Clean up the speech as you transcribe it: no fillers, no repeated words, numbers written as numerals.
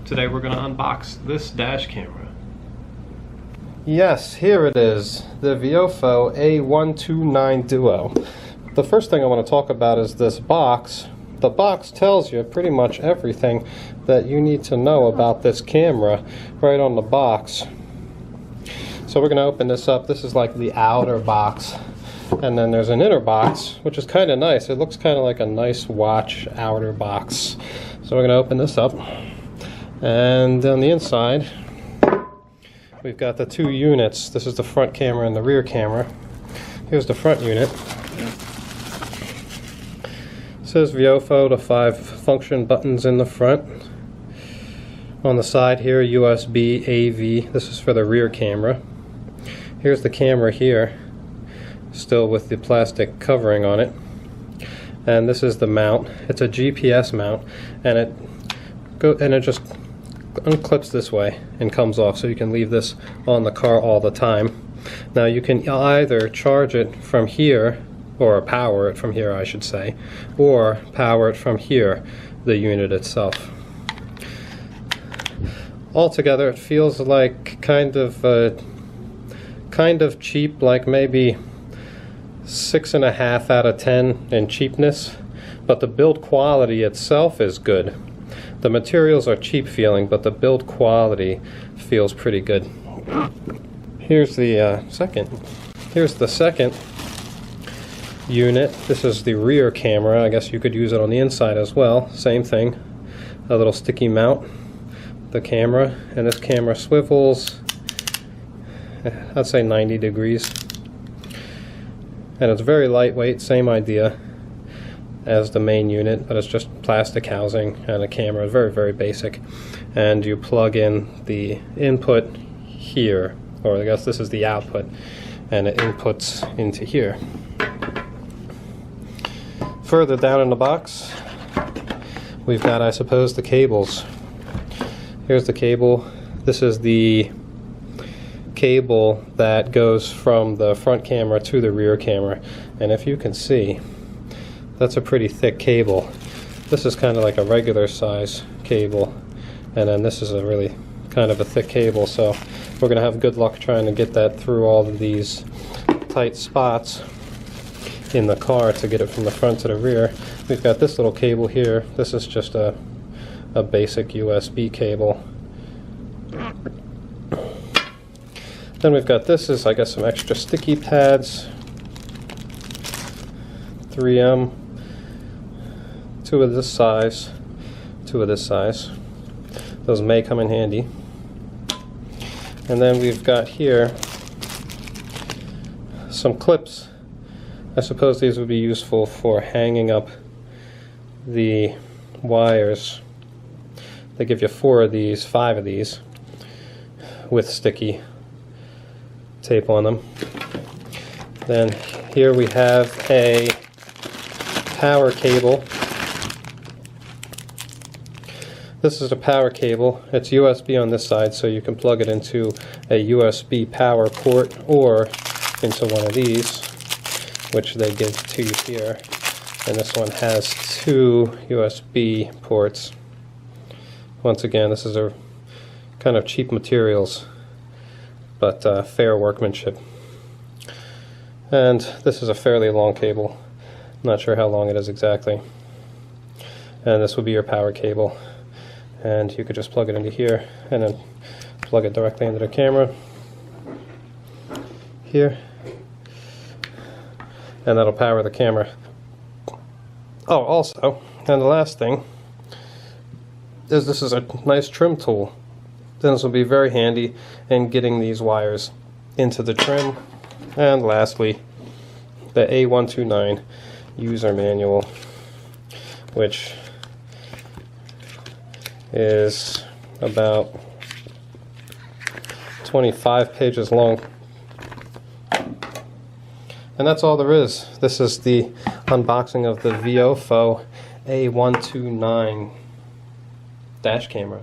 Today we're going to unbox this dash camera. Yes, here it is, the Viofo A129 Duo. The first thing I want to talk about is this box. The box tells you pretty much everything that you need to know about this camera right on the box. So we're going to open this up. This is like the outer box. And then there's an inner box, which is kind of nice. It looks kind of like a nice watch outer box. So we're going to open this up. And on the inside, we've got the two units. This is the front camera and the rear camera. Here's the front unit. It says Viofo, the 5 function buttons in the front. On the side here, USB, AV. This is for the rear camera. Here's the camera here, still with the plastic covering on it. And this is the mount. It's a GPS mount, and it just unclips this way and comes off, so you can leave this on the car all the time. Now you can either charge it from here, or power it from here I should say, or power it from here, the unit itself. Altogether it feels like kind of cheap, like maybe 6.5 out of 10 in cheapness, but the build quality itself is good. The materials are cheap feeling, but the build quality feels pretty good. Here's the second unit. This is the rear camera. I guess you could use it on the inside as well. Same thing. A little sticky mount. The camera, and this camera swivels, I'd say 90 degrees. And it's very lightweight, same idea as the main unit, but it's just plastic housing and a camera, very, very basic. And you plug in the input here, or I guess this is the output, and it inputs into here. Further down in the box, we've got, I suppose, the cables. Here's the cable. This is the cable that goes from the front camera to the rear camera, and if you can see, that's a pretty thick cable. This is kind of like a regular size cable, and then this is a really kind of a thick cable, so we're gonna have good luck trying to get that through all of these tight spots in the car to get it from the front to the rear. We've got this little cable here. This is just a basic USB cable. Then we've got this is, I guess, some extra sticky pads, 3M, 2 of this size, 2 of this size. Those may come in handy. And then we've got here some clips. I suppose these would be useful for hanging up the wires. They give you 4 of these, 5 of these, with sticky tape on them. Then here we have a power cable. This is a power cable. It's USB on this side, so you can plug it into a USB power port or into one of these, which they give to you here. And this one has 2 USB ports. Once again, this is a kind of cheap materials, but fair workmanship. And this is a fairly long cable. I'm not sure how long it is exactly. And this will be your power cable. And you could just plug it into here and then plug it directly into the camera here. And that'll power the camera. Oh, also, and the last thing is this is a nice trim tool. Then this will be very handy in getting these wires into the trim. And lastly, the A129 user manual, which is about 25 pages long. And that's all there is. This is the unboxing of the Viofo A129 dash camera.